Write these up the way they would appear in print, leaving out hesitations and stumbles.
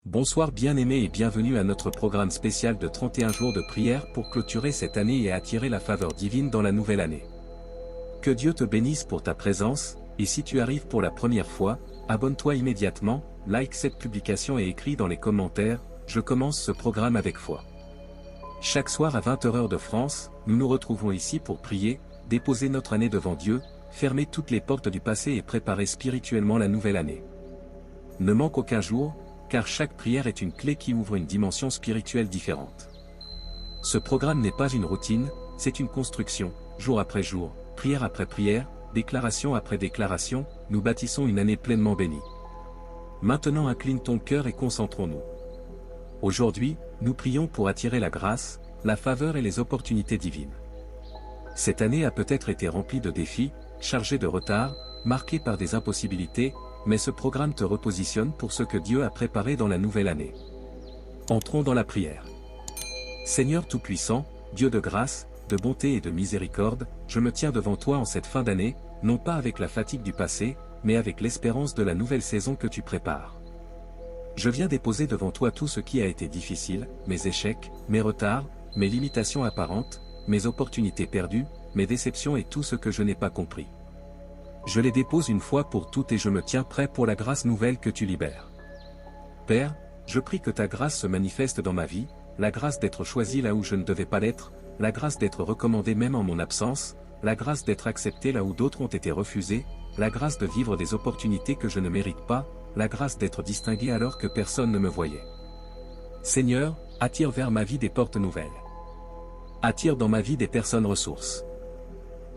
Bonsoir bien-aimés et bienvenue à notre programme spécial de 31 jours de prière pour clôturer cette année et attirer la faveur divine dans la nouvelle année. Que Dieu te bénisse pour ta présence, et si tu arrives pour la première fois, abonne-toi immédiatement, like cette publication et écris dans les commentaires, je commence ce programme avec foi. Chaque soir à 20h heure de France, nous nous retrouvons ici pour prier, déposer notre année devant Dieu, fermer toutes les portes du passé et préparer spirituellement la nouvelle année. Ne manque aucun jour, car chaque prière est une clé qui ouvre une dimension spirituelle différente. Ce programme n'est pas une routine, c'est une construction, jour après jour, prière après prière, déclaration après déclaration, nous bâtissons une année pleinement bénie. Maintenant incline ton cœur et concentrons-nous. Aujourd'hui, nous prions pour attirer la grâce, la faveur et les opportunités divines. Cette année a peut-être été remplie de défis, chargée de retard, marquée par des impossibilités, mais ce programme te repositionne pour ce que Dieu a préparé dans la nouvelle année. Entrons dans la prière. Seigneur Tout-Puissant, Dieu de grâce, de bonté et de miséricorde, je me tiens devant toi en cette fin d'année, non pas avec la fatigue du passé, mais avec l'espérance de la nouvelle saison que tu prépares. Je viens déposer devant toi tout ce qui a été difficile, mes échecs, mes retards, mes limitations apparentes, mes opportunités perdues, mes déceptions et tout ce que je n'ai pas compris. Je les dépose une fois pour toutes et je me tiens prêt pour la grâce nouvelle que tu libères. Père, je prie que ta grâce se manifeste dans ma vie, la grâce d'être choisi là où je ne devais pas l'être, la grâce d'être recommandé même en mon absence, la grâce d'être accepté là où d'autres ont été refusés, la grâce de vivre des opportunités que je ne mérite pas, la grâce d'être distingué alors que personne ne me voyait. Seigneur, attire vers ma vie des portes nouvelles. Attire dans ma vie des personnes ressources.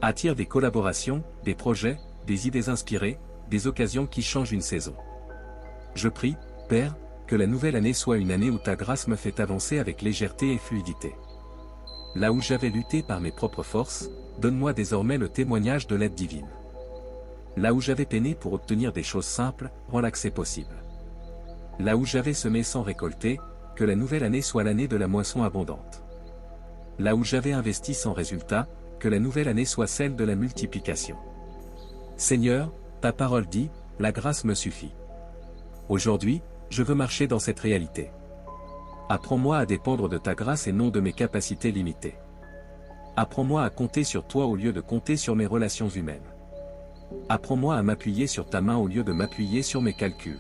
Attire des collaborations, des projets, des idées inspirées, des occasions qui changent une saison. Je prie, Père, que la nouvelle année soit une année où ta grâce me fait avancer avec légèreté et fluidité. Là où j'avais lutté par mes propres forces, donne-moi désormais le témoignage de l'aide divine. Là où j'avais peiné pour obtenir des choses simples, rends l'accès possible. Là où j'avais semé sans récolter, que la nouvelle année soit l'année de la moisson abondante. Là où j'avais investi sans résultat, que la nouvelle année soit celle de la multiplication. Seigneur, ta parole dit, la grâce me suffit. Aujourd'hui, je veux marcher dans cette réalité. Apprends-moi à dépendre de ta grâce et non de mes capacités limitées. Apprends-moi à compter sur toi au lieu de compter sur mes relations humaines. Apprends-moi à m'appuyer sur ta main au lieu de m'appuyer sur mes calculs.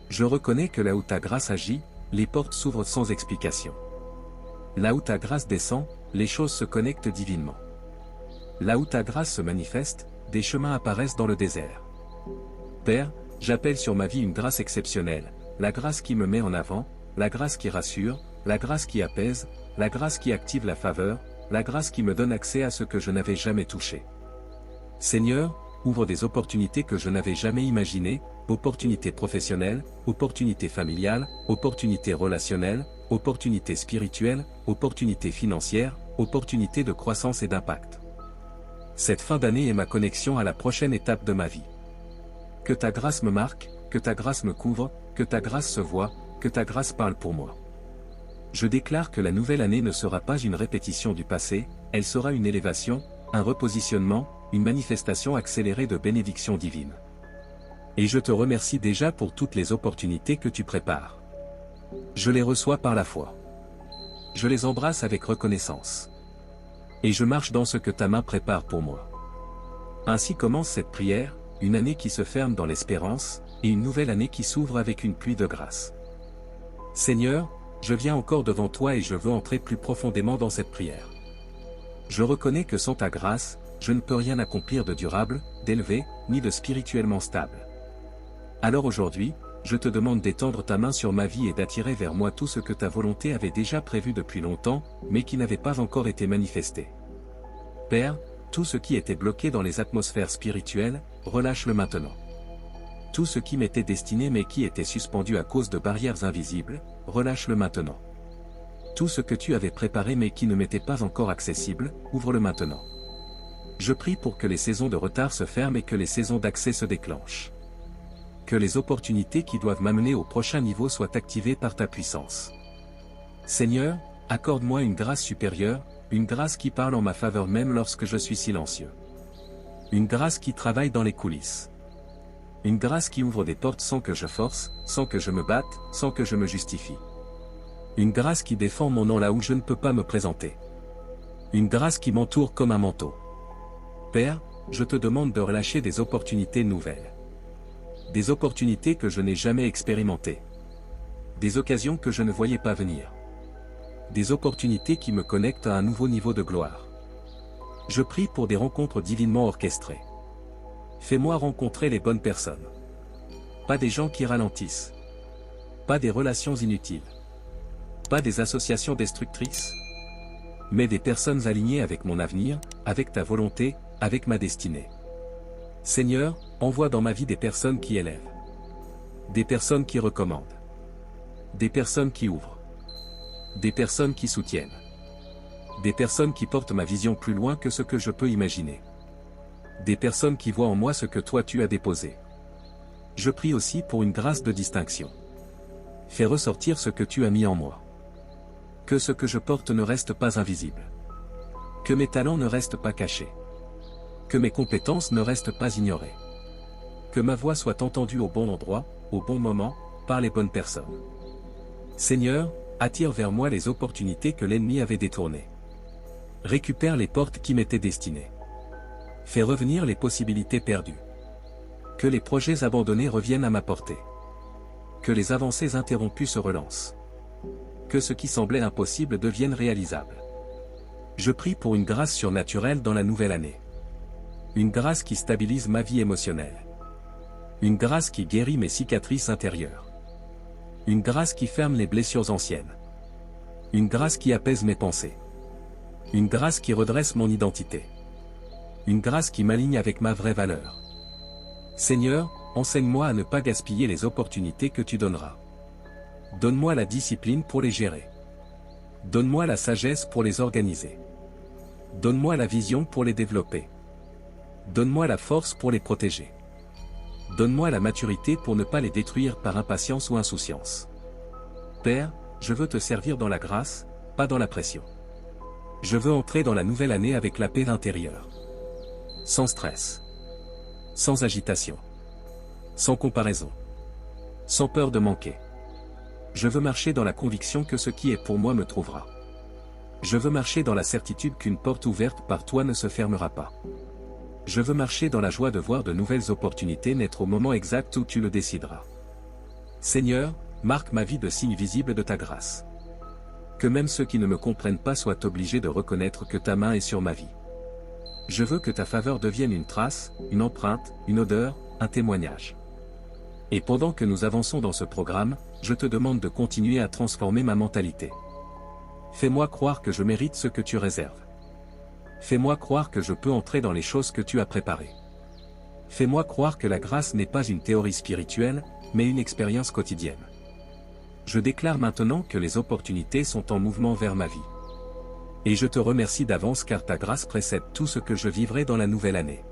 Je reconnais que là où ta grâce agit, les portes s'ouvrent sans explication. Là où ta grâce descend, les choses se connectent divinement. Là où ta grâce se manifeste, des chemins apparaissent dans le désert. Père, j'appelle sur ma vie une grâce exceptionnelle, la grâce qui me met en avant, la grâce qui rassure, la grâce qui apaise, la grâce qui active la faveur, la grâce qui me donne accès à ce que je n'avais jamais touché. Seigneur, ouvre des opportunités que je n'avais jamais imaginées, opportunités professionnelles, opportunités familiales, opportunités relationnelles, opportunités spirituelles, opportunités financières, opportunités de croissance et d'impact. Cette fin d'année est ma connexion à la prochaine étape de ma vie. Que ta grâce me marque, que ta grâce me couvre, que ta grâce se voie, que ta grâce parle pour moi. Je déclare que la nouvelle année ne sera pas une répétition du passé, elle sera une élévation, un repositionnement, une manifestation accélérée de bénédictions divines. Et je te remercie déjà pour toutes les opportunités que tu prépares. Je les reçois par la foi. Je les embrasse avec reconnaissance. Et je marche dans ce que ta main prépare pour moi. Ainsi commence cette prière, une année qui se ferme dans l'espérance, et une nouvelle année qui s'ouvre avec une pluie de grâce. Seigneur, je viens encore devant toi et je veux entrer plus profondément dans cette prière. Je reconnais que sans ta grâce, je ne peux rien accomplir de durable, d'élevé, ni de spirituellement stable. Alors aujourd'hui, je te demande d'étendre ta main sur ma vie et d'attirer vers moi tout ce que ta volonté avait déjà prévu depuis longtemps, mais qui n'avait pas encore été manifesté. Père, tout ce qui était bloqué dans les atmosphères spirituelles, relâche-le maintenant. Tout ce qui m'était destiné mais qui était suspendu à cause de barrières invisibles, relâche-le maintenant. Tout ce que tu avais préparé mais qui ne m'était pas encore accessible, ouvre-le maintenant. Je prie pour que les saisons de retard se ferment et que les saisons d'accès se déclenchent. Que les opportunités qui doivent m'amener au prochain niveau soient activées par ta puissance. Seigneur, accorde-moi une grâce supérieure, une grâce qui parle en ma faveur même lorsque je suis silencieux. Une grâce qui travaille dans les coulisses. Une grâce qui ouvre des portes sans que je force, sans que je me batte, sans que je me justifie. Une grâce qui défend mon nom là où je ne peux pas me présenter. Une grâce qui m'entoure comme un manteau. Père, je te demande de relâcher des opportunités nouvelles. Des opportunités que je n'ai jamais expérimentées. Des occasions que je ne voyais pas venir. Des opportunités qui me connectent à un nouveau niveau de gloire. Je prie pour des rencontres divinement orchestrées. Fais-moi rencontrer les bonnes personnes. Pas des gens qui ralentissent. Pas des relations inutiles. Pas des associations destructrices. Mais des personnes alignées avec mon avenir, avec ta volonté, avec ma destinée. Seigneur, envoie dans ma vie des personnes qui élèvent. Des personnes qui recommandent. Des personnes qui ouvrent. Des personnes qui soutiennent. Des personnes qui portent ma vision plus loin que ce que je peux imaginer. Des personnes qui voient en moi ce que toi tu as déposé. Je prie aussi pour une grâce de distinction. Fais ressortir ce que tu as mis en moi. Que ce que je porte ne reste pas invisible. Que mes talents ne restent pas cachés. Que mes compétences ne restent pas ignorées. Que ma voix soit entendue au bon endroit, au bon moment, par les bonnes personnes. Seigneur, attire vers moi les opportunités que l'ennemi avait détournées. Récupère les portes qui m'étaient destinées. Fais revenir les possibilités perdues. Que les projets abandonnés reviennent à ma portée. Que les avancées interrompues se relancent. Que ce qui semblait impossible devienne réalisable. Je prie pour une grâce surnaturelle dans la nouvelle année. Une grâce qui stabilise ma vie émotionnelle. Une grâce qui guérit mes cicatrices intérieures. Une grâce qui ferme les blessures anciennes. Une grâce qui apaise mes pensées. Une grâce qui redresse mon identité. Une grâce qui m'aligne avec ma vraie valeur. Seigneur, enseigne-moi à ne pas gaspiller les opportunités que tu donneras. Donne-moi la discipline pour les gérer. Donne-moi la sagesse pour les organiser. Donne-moi la vision pour les développer. Donne-moi la force pour les protéger. Donne-moi la maturité pour ne pas les détruire par impatience ou insouciance. Père, je veux te servir dans la grâce, pas dans la pression. Je veux entrer dans la nouvelle année avec la paix intérieure. Sans stress. Sans agitation. Sans comparaison. Sans peur de manquer. Je veux marcher dans la conviction que ce qui est pour moi me trouvera. Je veux marcher dans la certitude qu'une porte ouverte par toi ne se fermera pas. Je veux marcher dans la joie de voir de nouvelles opportunités naître au moment exact où tu le décideras. Seigneur, marque ma vie de signes visibles de ta grâce. Que même ceux qui ne me comprennent pas soient obligés de reconnaître que ta main est sur ma vie. Je veux que ta faveur devienne une trace, une empreinte, une odeur, un témoignage. Et pendant que nous avançons dans ce programme, je te demande de continuer à transformer ma mentalité. Fais-moi croire que je mérite ce que tu réserves. Fais-moi croire que je peux entrer dans les choses que tu as préparées. Fais-moi croire que la grâce n'est pas une théorie spirituelle, mais une expérience quotidienne. Je déclare maintenant que les opportunités sont en mouvement vers ma vie. Et je te remercie d'avance car ta grâce précède tout ce que je vivrai dans la nouvelle année.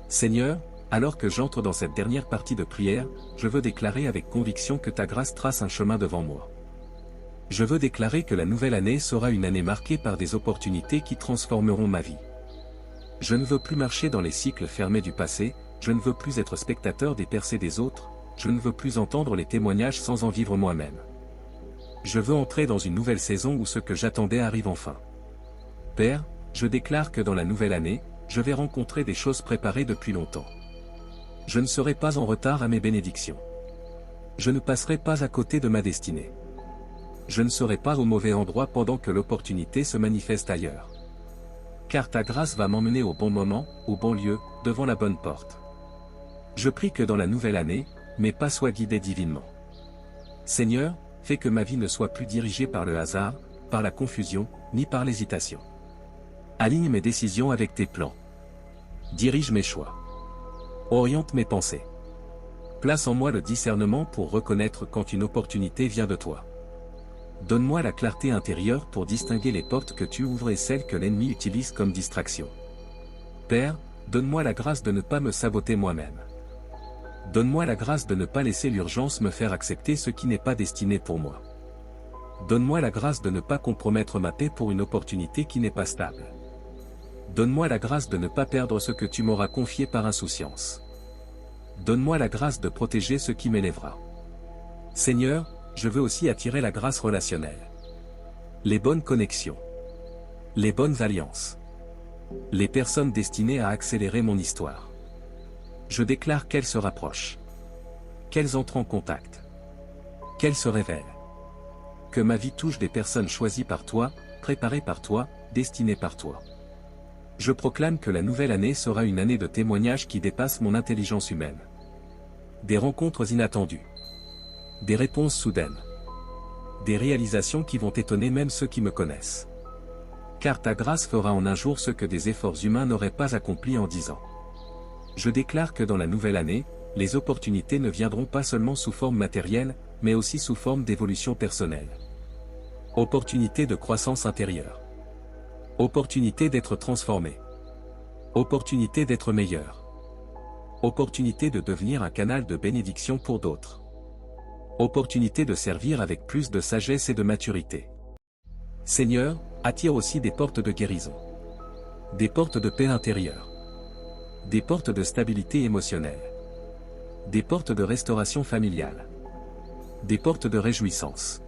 Seigneur, alors que j'entre dans cette dernière partie de prière, je veux déclarer avec conviction que ta grâce trace un chemin devant moi. Je veux déclarer que la nouvelle année sera une année marquée par des opportunités qui transformeront ma vie. Je ne veux plus marcher dans les cycles fermés du passé, je ne veux plus être spectateur des percées des autres, je ne veux plus entendre les témoignages sans en vivre moi-même. Je veux entrer dans une nouvelle saison où ce que j'attendais arrive enfin. Père, je déclare que dans la nouvelle année, je vais rencontrer des choses préparées depuis longtemps. Je ne serai pas en retard à mes bénédictions. Je ne passerai pas à côté de ma destinée. Je ne serai pas au mauvais endroit pendant que l'opportunité se manifeste ailleurs. Car ta grâce va m'emmener au bon moment, au bon lieu, devant la bonne porte. Je prie que dans la nouvelle année, mes pas soient guidés divinement. Seigneur, fais que ma vie ne soit plus dirigée par le hasard, par la confusion, ni par l'hésitation. Aligne mes décisions avec tes plans. Dirige mes choix. Oriente mes pensées. Place en moi le discernement pour reconnaître quand une opportunité vient de toi. Donne-moi la clarté intérieure pour distinguer les portes que tu ouvres et celles que l'ennemi utilise comme distraction. Père, donne-moi la grâce de ne pas me saboter moi-même. Donne-moi la grâce de ne pas laisser l'urgence me faire accepter ce qui n'est pas destiné pour moi. Donne-moi la grâce de ne pas compromettre ma paix pour une opportunité qui n'est pas stable. Donne-moi la grâce de ne pas perdre ce que tu m'auras confié par insouciance. Donne-moi la grâce de protéger ce qui m'élèvera. Seigneur, je veux aussi attirer la grâce relationnelle. Les bonnes connexions. Les bonnes alliances. Les personnes destinées à accélérer mon histoire. Je déclare qu'elles se rapprochent. Qu'elles entrent en contact. Qu'elles se révèlent. Que ma vie touche des personnes choisies par toi, préparées par toi, destinées par toi. Je proclame que la nouvelle année sera une année de témoignages qui dépasse mon intelligence humaine. Des rencontres inattendues. Des réponses soudaines. Des réalisations qui vont étonner même ceux qui me connaissent. Car ta grâce fera en un jour ce que des efforts humains n'auraient pas accompli en 10 ans. Je déclare que dans la nouvelle année, les opportunités ne viendront pas seulement sous forme matérielle, mais aussi sous forme d'évolution personnelle. Opportunité de croissance intérieure. Opportunité d'être transformé. Opportunité d'être meilleur. Opportunité de devenir un canal de bénédiction pour d'autres. Opportunité de servir avec plus de sagesse et de maturité. Seigneur, attire aussi des portes de guérison. Des portes de paix intérieure. Des portes de stabilité émotionnelle. Des portes de restauration familiale. Des portes de réjouissance.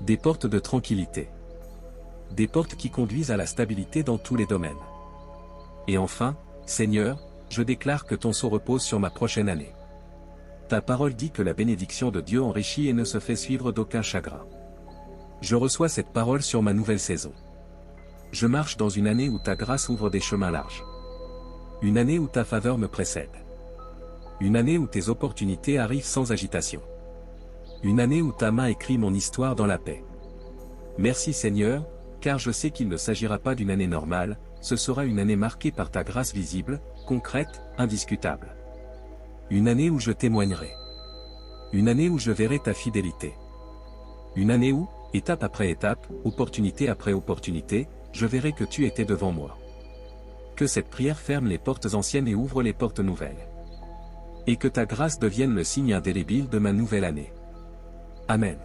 Des portes de tranquillité. Des portes qui conduisent à la stabilité dans tous les domaines. Et enfin, Seigneur, je déclare que ton sceau repose sur ma prochaine année. Ta parole dit que la bénédiction de Dieu enrichit et ne se fait suivre d'aucun chagrin. Je reçois cette parole sur ma nouvelle saison. Je marche dans une année où ta grâce ouvre des chemins larges. Une année où ta faveur me précède. Une année où tes opportunités arrivent sans agitation. Une année où ta main écrit mon histoire dans la paix. Merci Seigneur, car je sais qu'il ne s'agira pas d'une année normale, ce sera une année marquée par ta grâce visible, concrète, indiscutable. Une année où je témoignerai. Une année où je verrai ta fidélité. Une année où, étape après étape, opportunité après opportunité, je verrai que tu étais devant moi. Que cette prière ferme les portes anciennes et ouvre les portes nouvelles. Et que ta grâce devienne le signe indélébile de ma nouvelle année. Amen.